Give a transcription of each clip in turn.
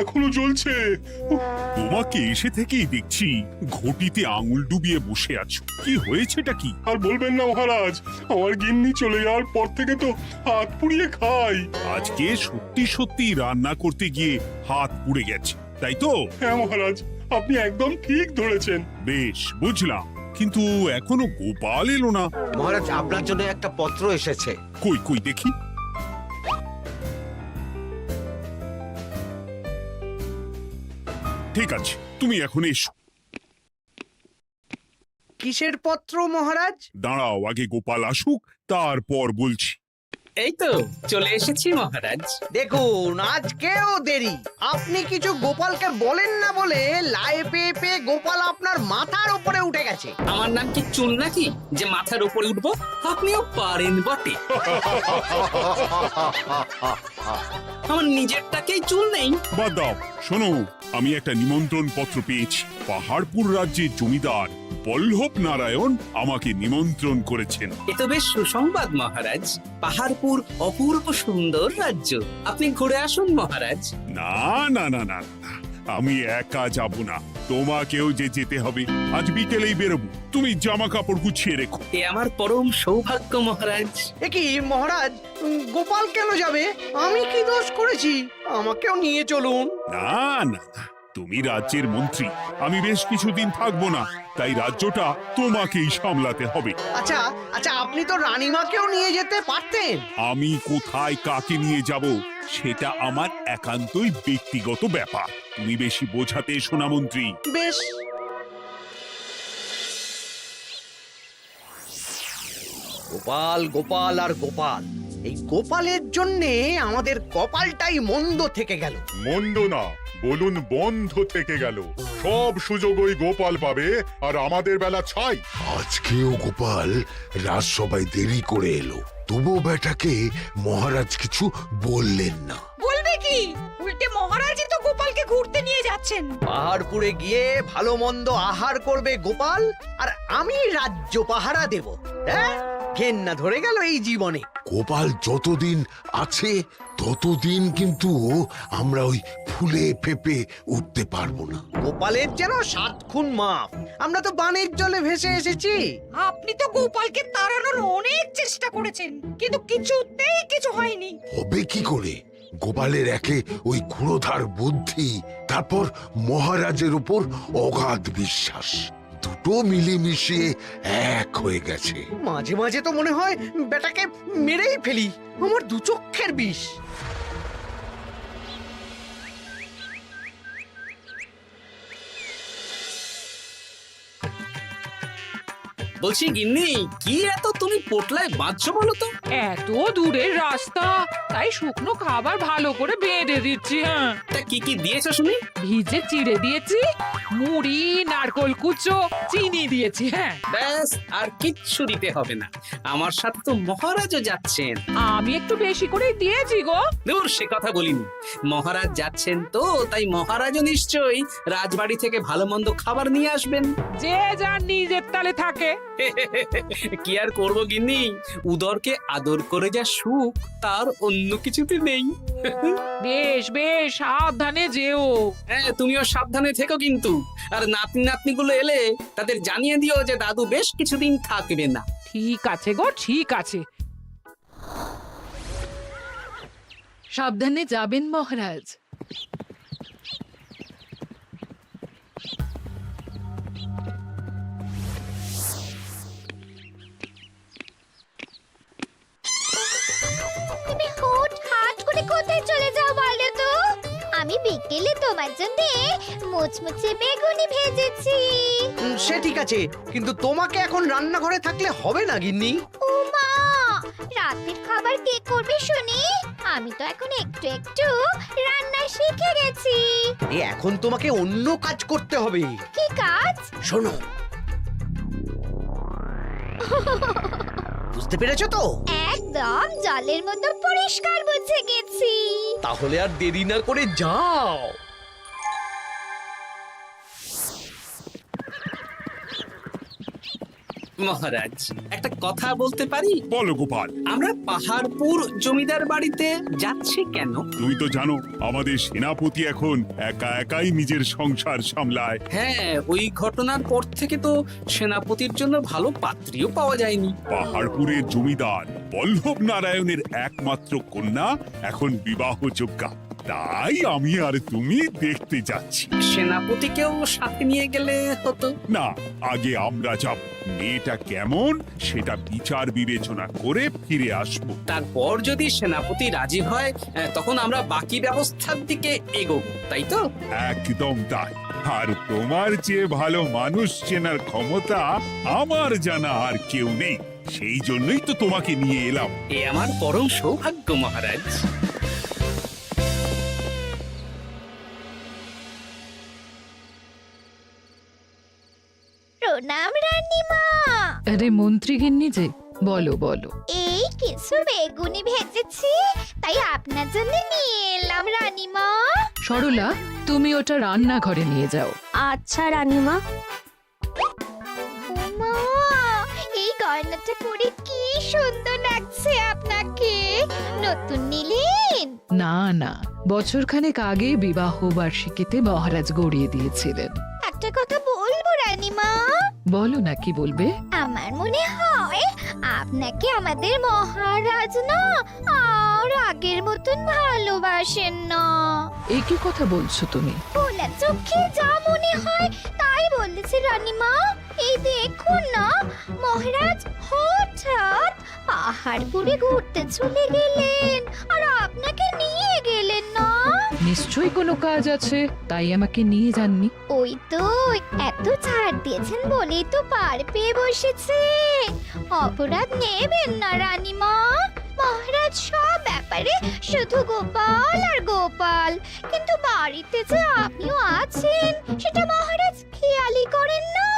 এখনো জ্বলছে। তোমাকে এসে থেকেই দেখছি ঘটিতে আঙুল ডুবিয়ে বসে আছো। কি হয়েছেটা কি? আর বলবেন না মহারাজ, আমার গিন্নি চলে যাওয়ার পর থেকে তো হাত পুড়িয়ে খাই। আজকে সত্যি সত্যি রান্না করতে গিয়ে হাত পুড়ে গেছে, তাই তো? হ্যাঁ মহারাজ, আপনি একদম ঠিক ধরেছেন। বেশ, বুঝলাম, কিন্তু এখনো গোপাল এলো না। মহারাজ, আপনার জন্য একটা পত্র এসেছে। কই কই দেখি। ঠিক আছে, তুমি এখন এসো। কিসের পত্র মহারাজ? দাঁড়াও, আগে গোপাল আসুক, তারপর বলছি। এই তো চলে এসেছি মহারাজ। দেখুন, আজকেও দেরি। আপনি কিছু গোপালকে বলেন না বলে লাই পেয়ে পেয়ে গোপাল আপনার মাথার উপরে উঠে গেছে। আমার নাম কি চুল নাকি যে মাথার উপরে উঠবো? আপনিও পারেন বটে। আমার নিজেরটাকেই চুল নেই। বাদ দাও, শোনো, আমি একটা নিমন্ত্রণ পত্র পেয়েছি। পাহাড়পুর রাজ্যের জমিদার বল্লভ নারায়ণ আমাকে নিমন্ত্রণ করেছেন। এ তো বেশ সুসংবাদ মহারাজ। পাহাড়পুর অপূর্ব সুন্দর রাজ্য, আপনি ঘুরে আসুন মহারাজ। না না না না না, আমি একা যাব না, তোমাকেও যে যেতে হবে। আজ বিকেলেই বেরোবো, তুমি জামা কাপড় গুছিয়ে রেখো। এ আমার পরম সৌভাগ্য মহারাজ। এ কি মহারাজ, গোপাল কেন যাবে? আমি কি দোষ করেছি? আমাকেও নিয়ে চলুন। না না না, তুমি রাজ্যের মন্ত্রী, আমি বেশ কিছুদিন থাকবো না, তাই রাজ্যটা তোমাকেই সামলাতে হবে। আচ্ছা আচ্ছা, আপনি তো রানীমাকেও নিয়ে যেতে পারতেন। আমি কোথায় কাকে নিয়ে যাব সেটা আমার একান্তই ব্যক্তিগত ব্যাপার। তুমি বেশি বোঝাতে এসো না মন্ত্রী। বেশ। গোপাল গোপাল আর গোপাল, এই গোপালের জন্যে আমাদের কপালটাই মন্দ থেকে গেল। মন্দ না, বলুন বন্ধ থেকে গেল। সব সুযোগ ওই গোপাল পাবে, আর আমাদের বেলা ছাই। আজকেও গোপাল রাজসভায় দেরি করে এলো, তবুও বেটাকে মহারাজ কিছু বললেন না। বলবে কি? উল্টে মহারাজই তো গোপালকে ঘুরতে নিয়ে যাচ্ছেন। পাহাড়পুরে গিয়ে ভালো মন্দ আহার করবে গোপাল, আর আমি রাজ্য পাহারা দেব। হ্যাঁ, ঘেন্না ধরে গেল এই জীবনে। গোপাল যতদিন আছে ততদিন কিন্তু আমরা ওই ফুলে ফেপে উঠতে পারবো না। গোপালের যেন 7 খুন মাফ। আমরা তো বানের জলে ভেসে এসেছি। আপনি তো গোপালকে তাড়ানোর অনেক চেষ্টা করেছেন, কিন্তু কিছুতেই কিছু হয়নি। হবে কি করে? গোপালের একে ওই ক্ষুরোধার বুদ্ধি, তারপর মহারাজের উপর অগাধ বিশ্বাস, দুটো মিলেমিশে এক হয়ে গেছে। মাঝে মাঝে তো মনে হয় বেটাকে মেরেই ফেলি। আমার দু চক্ষের বিষ। বলছি গিন্নি, কি এত তুমি পোটলায় বাঁধছো বলো তো? এত দূরের রাস্তা, তাই শুকনো খাবার ভালো করে বেঁধে দিচ্ছি। হ্যাঁ, তা কি কি দিয়েছো শুনি? ভিজে চিড়ে দিয়েছি, মুড়ি, নারকোল কুচো, চিনি দিয়েছি। হ্যাঁ, ব্যাস, আর কিচ্ছু দিতে হবে না। আমার সাথে তো মহারাজও যাচ্ছেন। আমি একটু বেশি করে দিয়েছি গো। দূর, সে কথা বলিনি। মহারাজ যাচ্ছেন তো, তাই মহারাজও নিশ্চয়ই রাজবাড়ি থেকে ভালো মন্দ খাবার নিয়ে আসবেন। যে যার নিজের তালে থাকে। কি আর করবো গিন্নি, উদরকে আদর করে যা সুখ, তার অন্য কিছুতে নেই। বেশ বেশ, সাবধানে যেও। হ্যাঁ, তুমিও সাবধানে থেকো কিন্তু। আর নাতনি নাতনিগুলো এলে তাদের জানিয়ে দিও যে দাদু বেশ কিছুদিন থাকবে না। ঠিক আছে গো, ঠিক আছে। সাবধানে যাবেন মহারাজ। তুমি হুটহাট করে কোথায় চলে যাও বলো তো? আমি বিকেলে তোমার জন্য মুচমুচে বেগুনি ভেজেছি। সে ঠিক আছে, কিন্তু তোমাকে এখন রান্নাঘরে থাকলে হবে না গিন্নি। ও মা, রাতের খাবার কে করবে শুনি? আমি তো এখন একটু একটু রান্না শিখে গেছি। এখন তোমাকে অন্য কাজ করতে হবে। কি কাজ? শোনো, বুঝতে পেরেছো তো? একদম জলের মতো পরিষ্কার বুঝে গেছি। তাহলে আর দেরি না করে যাও। মহারাজ একটা কথা বলতে পারি? বলো গোপাল। আমরা পাহাড়পুর জমিদার বাড়িতে যাচ্ছি কেন? তুমি তো জানো আমাদের সেনাপতি এখন একা একাই নিজের সংসার সামলায়। হ্যাঁ, ওই ঘটনার পর থেকে তো সেনাপতির জন্য ভালো পাত্রীও পাওয়া যায়নি। পাহাড়পুরের জমিদার বল্লভ নারায়ণের একমাত্র কন্যা এখন বিবাহযোগ্যা, তাই আমি আর তুমি দেখতে যাচ্ছি। সেনাপতিকেও সাথে নিয়ে গেলে হতো। না, আগে আমরা যাব, মেয়েটা কেমন সেটা বিচার বিবেচনা করে ফিরে আসবো। তারপর যদি সেনাপতি রাজি হয় তখন আমরা বাকি ব্যবস্থার দিকে এগোবো, তাই তো? একদম তাই। আর তোমার যে ভালো মানুষ চেনার ক্ষমতা আমার জানা আর কেউ নেই, সেই জন্যই তো তোমাকে নিয়ে এলাম। এ আমার পরম সৌভাগ্য মহারাজ। প্রণাম রানীমা। আরে মন্ত্রী গিন্নি যে, বলো বলো। এই কিছু বেগুনি ভেজেছি, তাই আপনার জন্য নিয়ে এলাম রানীমা। সরলা, তুমি ওটা রান্নাঘরে নিয়ে যাও। আচ্ছা রানীমা। মা, এই গয়নাটা পরে কি সুন্দর লাগছে আপনাকে। নতুন নিলেন? না না, বছরখানেক আগে বিবাহ বার্ষিকীতে মহারাজ গড়িয়ে দিয়েছিলেন। একটা কথা বলবো রানীমা? বলো না, কি বলবে? আমার মনে হয় আপনাকে আমাদের মহারাজ না আর আগের মতন ভালোবাসেন না। এ কি কথা বলছো তুমি? খোলা চোখে যা মনে হয় তাই বলেছে রানীমা। এই দেখুন না, মহারাজ হঠাৎ পাহাড়পুরে ঘুরতে চলে গেলেন আর আপনাকে নিয়ে গেলেন না। নিশ্চয়ই কোনো কাজ আছে, তাই আমাকে নিয়ে যাননি। ওই তো, এত ছাড় দিয়েছেন বলেই তো পার পেয়ে বসেছে। অপরাধ নেবেন না রানীমা। মহারাজ সব ব্যাপারে শুধু গোপাল আর গোপাল, কিন্তু বাড়িতে যে আপনিও আছেন সেটা মহারাজ খেয়ালই করেন না।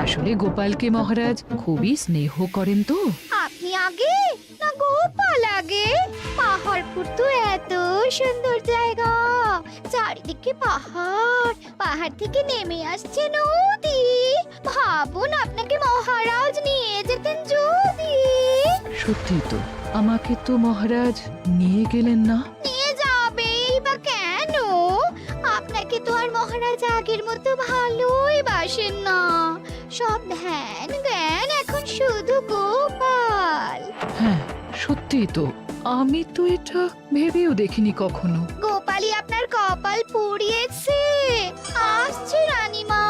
আসলে গোপালকে মহারাজ খুবই স্নেহ করেন তো। আপনি আগে না গোপাল আগে? পাহাড়পুর তো এত সুন্দর জায়গা, চারিদিকে পাহাড়, পাহাড় থেকে নেমে আসছে নদী। ভাবুন আপনাকে মহারাজ নিয়ে যেতেন যদি। সত্যি তো, আমাকে তো মহারাজ নিয়ে গেলেন না। নিয়ে যাবেই বা কেন? আপনাকে তো আর মহারাজ আগের মতো ভালোই বাসেন না। সব ধ্যান জ্ঞান এখন শুধু গোপাল। হ্যাঁ সত্যি তো, আমি তো এটা ভেবেও দেখিনি কখনো। গোপালই আপনার কপাল পুড়িয়েছে। আসছে রানীমা।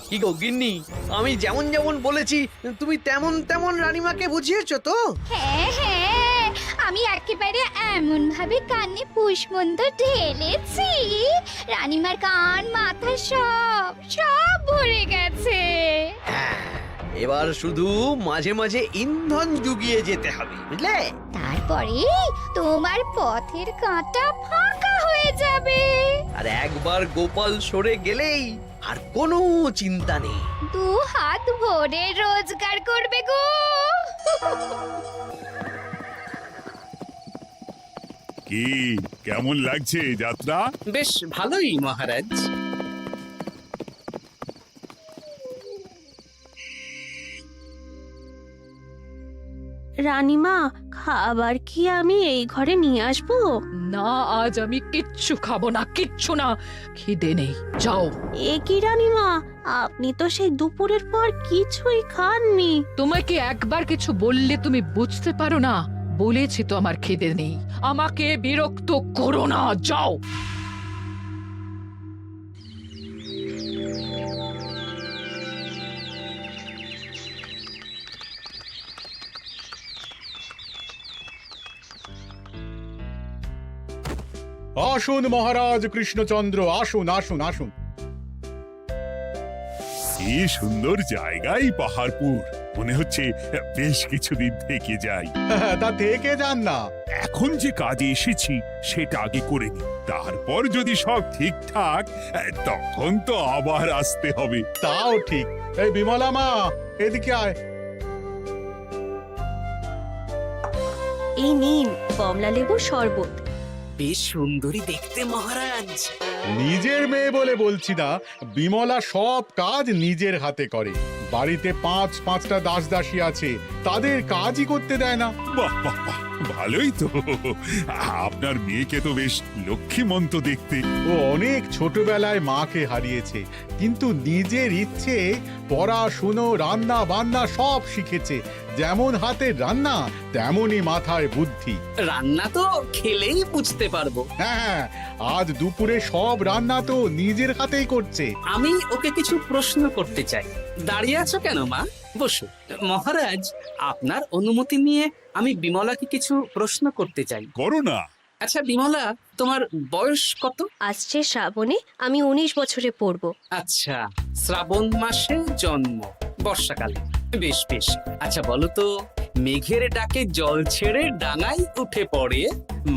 কি গো গিন্নি, আমি যেমন যেমন বলেছি তুমি তেমন তেমন রানীমাকে বুঝিয়েছো তো? হ্যাঁ হ্যাঁ, আমি একেবারে এমন ভাবে কানে পুষ্পন্ত ঢেলেছি, রানীমার কান মাথা সব সব ভরে গেছে। এবার শুধু মাঝে মাঝে ইন্ধন জুগিয়ে যেতে হবে, বুঝলে? তারপরে তোমার পথের কাঁটা ফাঁকা হয়ে যাবে। আর একবার গোপাল সরে গেলেই আর কোনো চিন্তা নেই। দু হাত ভরে রোজগার করবে গো। কি কেমন লাগছে যাত্রা? বেশ ভালোই মহারাজ। রানীমা, খাবার কি আমি এই ঘরে নিয়ে আসবো? না, আজ আমি কিচ্ছু খাবো না, কিচ্ছু না, খিদে নেই, যাও। এ কি রানীমা, আপনি তো সেই দুপুরের পর কিছুই খাননি। তোমাকে একবার কিছু বললে তুমি বুঝতে পারো না? বলেছি তো আমার খিদে নেই, আমাকে বিরক্ত করো না, যাও। আসুন মহারাজ কৃষ্ণচন্দ্র, আসুন আসুন আসুন। কি সুন্দর জায়গায় পাহাড়পুর, মনে হচ্ছে বেশ কিছুদিন থেকে যাই। তা থেকে যান না। এখন যে কাজে এসেছি সেটা আগে করে নি, তারপর যদি সব ঠিকঠাক তখন তো আবার আসতে হবে। তাও ঠিক। এই বিমলা মা, এদিকে আয়। এই নিন কমলা লেবুর শরবত। বেশ সুন্দরী দেখতে মহারাজ। নিজের মেয়ে বলে বলছি না, বিমলা সব কাজ নিজের হাতে করে। বাড়িতে পাঁচটা দাসী আছে, তাদের কাজই করতে দেয় না। বাহ বাহ বাহ, ভালোই তো। আপনার মেয়েকে তো বেশ লক্ষ্মীমন্ত দেখতে। ও অনেক ছোটবেলায় মাকে হারিয়েছে, কিন্তু নিজের ইচ্ছে পড়াশুনো রান্না বান্না সব শিখেছে। যেমন হাতের রান্না তেমনই মাথায় বুদ্ধি। রান্না তো খেলেই বুঝতে পারবো। হ্যাঁ, আজ দুপুরে সব রান্না তো নিজের হাতেই করছে। আমি ওকে কিছু প্রশ্ন করতে চাই। দাঁড়িয়ে আছো কেন মা? বসো। মহারাজ, আপনার অনুমতি নিয়ে আমি বিমলাকে কিছু প্রশ্ন করতে চাই। করো না। আচ্ছা বিমলা, তোমার বয়স কত? আসছে শ্রাবণে আমি 19 বছরে পড়ব। আচ্ছা, শ্রাবণ মাসে জন্ম, বর্ষাকালে। বেশ বেশ। আচ্ছা বলো তো, মেঘের ডাকে জল ছেড়ে ডাঙায় উঠে পড়ে,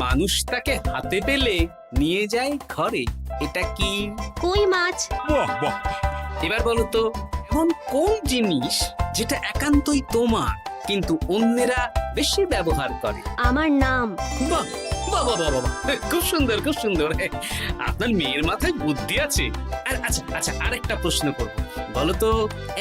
মানুষ তাকে হাতে পেলে নিয়ে যায় ঘরে, এটা কি? কই মাছ। বাহ বাহ, এবার বলো তো, এমন কোন জিনিস যেটা একান্তই তোমার কিন্তু অন্যেরা বেশি ব্যবহার করে? আমার নাম। বাহ বাহ বাহ বাহ বাহ, খুব সুন্দর খুব সুন্দর। আপনার মেয়ের মাথায় বুদ্ধি আছে। আর আচ্ছা আচ্ছা, আরেকটা প্রশ্ন করব। বলো তো,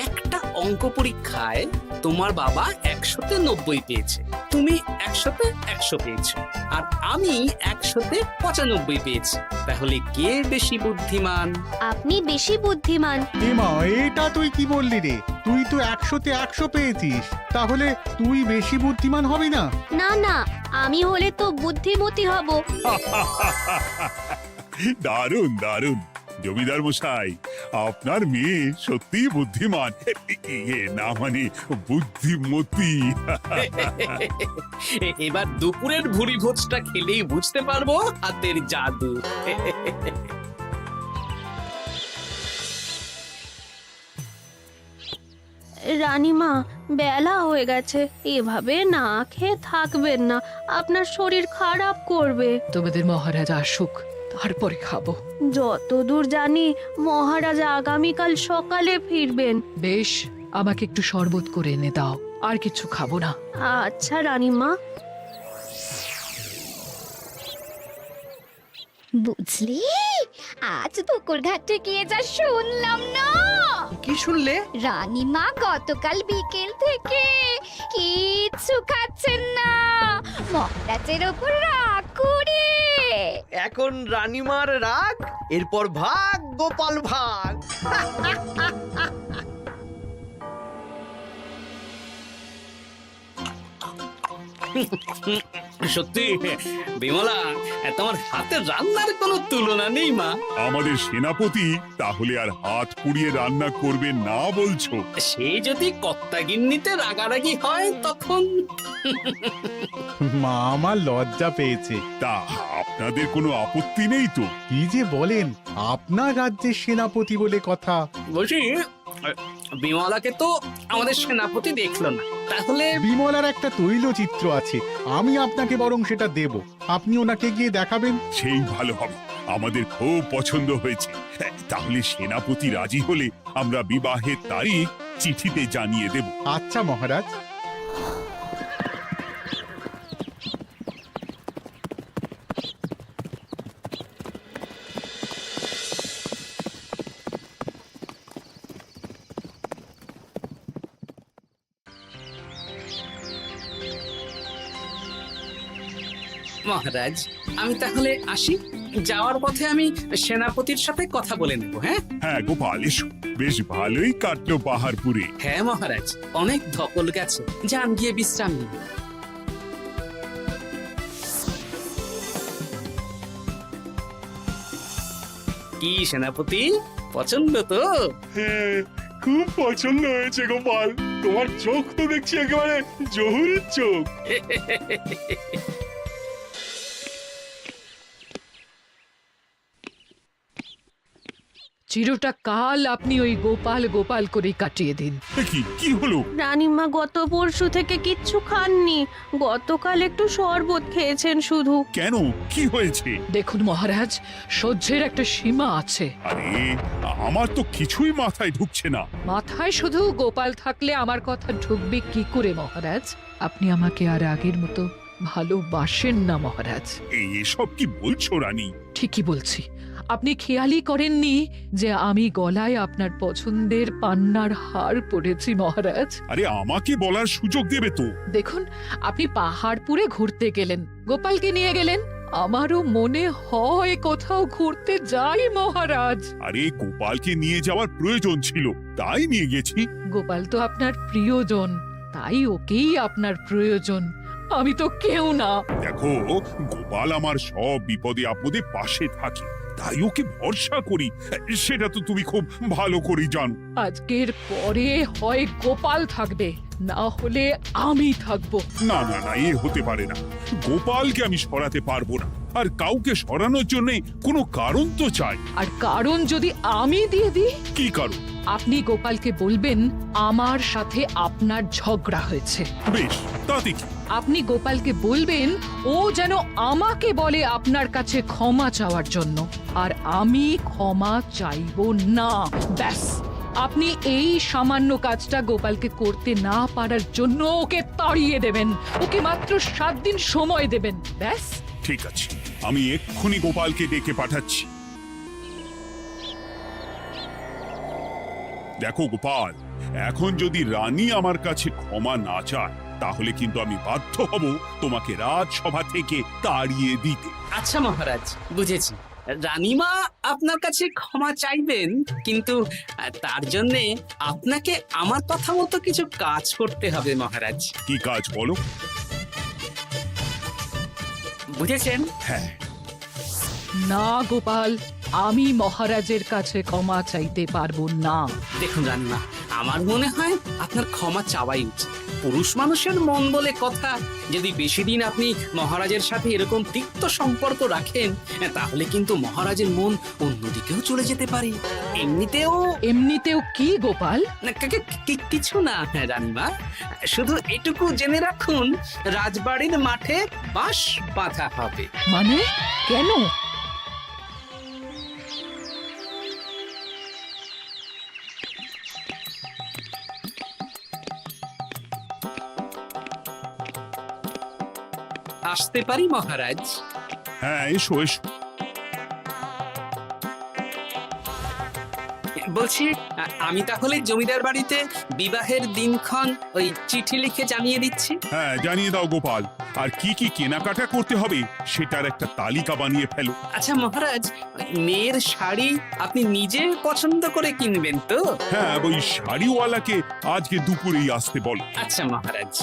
একটা অঙ্ক পরীক্ষায় তোমার বাবা 100-তে 90 পেয়েছে, তুমি 100-তে 100 পেয়েছো, আর আমি 100-তে 95 পেয়েছি। তাহলে কে বেশি বুদ্ধিমান? আপনি বেশি বুদ্ধিমান। এমা, এটা তুই কি বললি রে? তুই তো 100-তে 100 পেয়েছিস, তাহলে তুই বেশি বুদ্ধিমান হবি না? না না, আমি হলে তো বুদ্ধিমতী হব। দারুণ দারুণ। জমিদার মশাই, আপনার মেয়ে সত্যি বুদ্ধিমান, না মানে বুদ্ধিমতী। এবার দুপুরের ভুরি ভোজটা খেলেই বুঝতে পারবো হাতের জাদু। রানীমা, বেলা হয়ে গেছে, এভাবে না খেয়ে থাকবেন না, আপনার শরীর খারাপ করবে। তোমাদের মহারাজ আসুক, তারপরে খাবো। যতদূর জানি মহারাজ আগামীকাল সকালে ফিরবেন। বেশ, আমাকে একটু শরবত করে এনে দাও, আর কিছু খাবো না। আচ্ছা রানীমা। বুঝলি, আজ পুকুর ঘাটে গিয়ে যা শুনলাম না। কি শুনলে? রানীমা গতকাল বিকেল থেকে কিচ্ছু খাচ্ছেন না, মহারাজের ওপর রাগ করে। এখন রানীমার রাগ, এরপর ভাগ গোপাল ভাগ। সত্যি বিমলা, তোমার হাতের রান্নার কোনো তুলনা নেই মা। আমাদের সেনাপতি তাহলে আর হাত পুড়িয়ে রান্না করবেন না বলছো? সে যদি কর্তাগিন্নিতে রাগারাগি হয় তখন। মা আমার লজ্জা পেয়েছে। তা আপনাদের কোনো আপত্তি নেই তো? কি যে বলেন, আপনার রাজ্যের সেনাপতি বলে কথা। বলছি, বিমলাকে তো আমাদের সেনাপতি দেখলো না, তাহলে? বিমলার একটা তৈলচিত্র আছে, আমি আপনাকে বরং সেটা দেব, আপনি ওনাকে গিয়ে দেখাবেন। সেই ভালো হবে, আমাদের খুব পছন্দ হয়েছে। তাহলে সেনাপতি রাজি হলে আমরা বিবাহের তারিখ চিঠিতে জানিয়ে দেব। আচ্ছা মহারাজ। মহারাজ, আমি তাহলে আসি। যাওয়ার পথে আমি সেনাপতির সাথে কথা বলে নেব। হ্যাঁ হ্যাঁ গোপাল, এসো। বেশ ভালোই কাটলো পাহাড়পুরে। হ্যাঁ মহারাজ, অনেক ধকল গেছে, যান গিয়ে বিশ্রাম নিন। কি সেনাপতি, পছন্দ তো? হ্যাঁ, খুব পছন্দ হয়েছে গোপাল। তোমার চোখ তো দেখছি একেবারে জহুরের চোখ। চিরটা কাল আপনি ওই গোপাল গোপাল করেই কাটিয়ে দিন। কি হলো? রানীমা গত পরশু থেকে কিচ্ছু খাননি, গতকাল একটু শরবত খেয়েছেন শুধু। কেন, কি হয়েছে? দেখুন মহারাজ, সহ্যের একটা সীমা আছে। আরে, আমার তো কিছুই মাথায় ঢুকছে না। মাথায় শুধু গোপাল থাকলে আমার কথা ঢুকবে কি করে মহারাজ? আপনি আমাকে আর আগের মতো ভালোবাসেন না মহারাজ। এসব কি বলছো রানী? ঠিকই বলছি। আপনি খেয়ালই করেননি যে আমি গলায় আপনার পছন্দের পান্নার হার পরেছি মহারাজ। আরে আমাকে বলার সুযোগ দেবে তো। দেখুন, আপনি পাহাড়পুরে ঘুরতে গেলেন, গোপালকে নিয়ে গেলেন। আমারও মনে হয় কোথাও ঘুরতে যাই মহারাজ। আরে গোপালকে নিয়ে যাওয়ার প্রয়োজন ছিল, তাই নিয়ে গেছি। গোপাল তো আপনার প্রিয়জন, তাই ওকেই আপনার প্রয়োজন। আমি তো কেউ না। দেখো, গোপাল আমার সব বিপদে আপদে পাশে থাকে, তাই ওকে ভরসা করি। সেটা তো তুমি খুব ভালো করে জানো। আজকের পরে হয় গোপাল থাকবে, না হলে আমি থাকবো। না না না, এ হতে পারে না। গোপালকে আমি সরাতে পারবো না, আর কাউকে সরানোর জন্য কোনো কারণ তো চাই। আর কারণ যদি আমি দিয়ে দিই? কি কারণ? আপনি গোপালকে বলবেন আমার সাথে আপনার ঝগড়া হয়েছে। বেশ, তাতে কি? আপনি গোপালকে বলবেন ও যেন আমাকে বলে আপনার কাছে ক্ষমা চাওয়ার জন্য, আর আমি ক্ষমা চাইবো না। ব্যাস, আপনি এই সামান্য কাজটা গোপালকে করতে না পারার জন্য ওকে তাড়িয়ে দেবেন। ওকে মাত্র 7 দিন সময় দেবেন। ব্যাস। ঠিক আছে, আমি এক্ষুনি গোপালকে ডেকে পাঠাচ্ছি। দেখো গোপাল, এখন যদি রানী আমার কাছে ক্ষমা না চায়, তাহলে কিন্তু আমি বাধ্য হব তোমাকে রাজসভা থেকে তাড়িয়ে দিতে। আচ্ছা মহারাজ, বুঝেছি। রানীমা আপনার কাছে ক্ষমা চাইবেন, কিন্তু তার জন্য আপনাকে আমার কথা মতো কিছু কাজ করতে হবে মহারাজ। কি কাজ বলো? বুঝেছেন? হ্যাঁ। না গোপাল, আমি মহারাজের কাছে ক্ষমা চাইতে পারবো না। দেখুন রানীমা, আমার মনে হয় আপনার ক্ষমা চাওয়াই উচিত। পুরুষ মানুষের মন বলে কথা, যদি বেশি দিন আপনি মহারাজের সাথে এরকম তিক্ত সম্পর্ক রাখেন, তাহলে কিন্তু মহারাজের মন অন্যদিকেও চলে যেতে পারে। এমনিতেও কি গোপাল? কিছু না রানীমা, শুধু এটুকু জেনে রাখুন, রাজবাড়ির মাঠে বাঁশ বাঁধা হবে। মানে কেন? আসতে পারি মহারাজ? হ্যাঁ, এসো এসো। বলছি, আমি তাহলে জমিদার বাড়িতে বিবাহের দিনক্ষণ ওই চিঠি লিখে জানিয়ে দিচ্ছি। হ্যাঁ, জানিয়ে দাও গোপাল। আর কি কি কেনাকাটা করতে হবে সেটার একটা তালিকা বানিয়ে ফেলো। আচ্ছা মহারাজ, মেয়ের শাড়ি আপনি নিজে পছন্দ করে কিনবেন তো? হ্যাঁ, ওই শাড়িওয়ালাকে আজকে দুপুরেই আসতে বলো। আচ্ছা মহারাজ।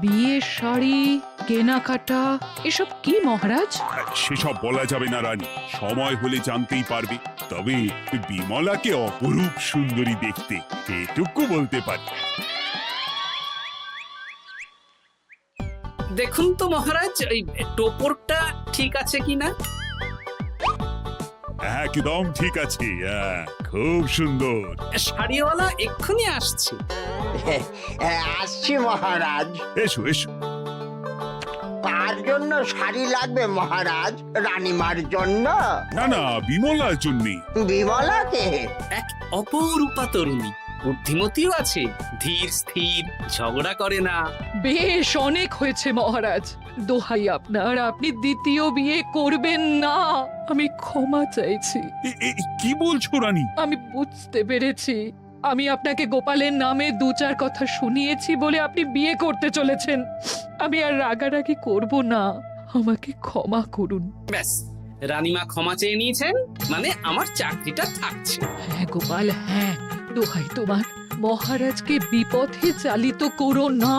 বিয়ের শাড়ি, কেনাকাটা, এসব কি মহারাজ? সেসব বলা যাবে না রানী, সময় হলে জানতেই পারবে। তবে বিমলাকে অপরূপ সুন্দরী দেখতে, এটুকু বলতে পারি। দেখুন তো মহারাজ, ওই টোপরটা ঠিক আছে কিনা? একদম ঠিক আছে, খুব সুন্দর। শাড়িওয়ালা এক্ষুনি আসছে। আসছি মহারাজ। এসো এসো। তার জন্য শাড়ি লাগবে মহারাজ? রানীমার জন্য? না না, বিমলার জন্যে। বিমলাকে? এক অপরূপা তরুণী, বুদ্ধিমতীও আছে, ধীর স্থির, ঝগড়া করে না। বেশ, অনেক হয়েছে মহারাজ। দোহাই আপনার, আপনি দ্বিতীয় বিয়ে করবেন না। আমি ক্ষমা চাইছি। কি বলছো রানী? আমি বুঝতে পেরেছি, আমি আপনাকে গোপালের নামে 2-4 কথা শুনিয়েছি বলে আপনি বিয়ে করতে চলেছেন। আমি আর রাগারাগি করব না, আমাকে ক্ষমা করুন। ব্যাস, রানীমা ক্ষমা চেয়ে নিয়েছেন, মানে আমার চাকরিটা থাকছে। হ্যাঁ গোপাল, হ্যাঁ, দোহাই তোমার, মহারাজকে বিপথে চালিত করো না।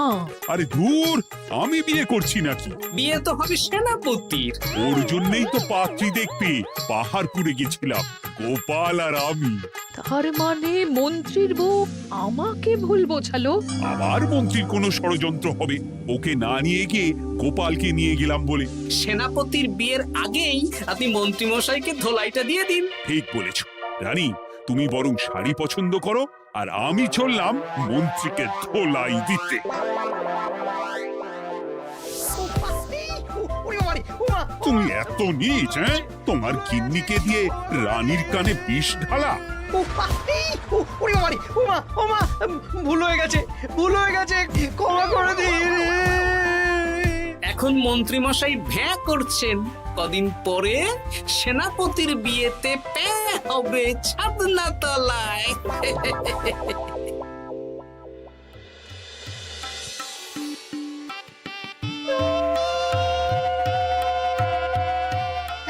আরে ধুর, আমি বিয়ে করছি নাকি? বিয়ে তো হবে সেনাপতির। ওর জন্যই তো পাত্রী দেখতে পাহাড়পুরে গেছিলাম, গোপাল আর আমি। তার মানে মন্ত্রীর বউ আমাকে ভুল বোঝালো? আবার মন্ত্রীর কোনো ষড়যন্ত্র হবে, ওকে না নিয়ে গিয়ে গোপালকে নিয়ে গেলাম বলে। সেনাপতির বিয়ের আগেই আপনি মন্ত্রী মশাইকে ধোলাইটা দিয়ে দিন। ঠিক বলেছ রানী, তুমি বরং শাড়ি পছন্দ করো, আর আমি চললাম মন্ত্রীকে ধোলাই দিতে। তুমি এত নীচ, হ্যাঁ? তোমার গিন্নিকে দিয়ে রানীর কানে বিষ ঢালা। ভুল হয়ে গেছে, ক্ষমা করে দিন। এখন মন্ত্রীমশাই ভ্যাঁ করছেন, কদিন পরে সেনাপতির বিয়েতে প্যাঁ হবে ছাদনা তলায়।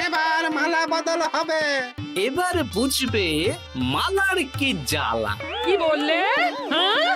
এবার মালা বদল হবে। এবার বুঝবে মালার কি জ্বালা। কি বললে? হ্যাঁ?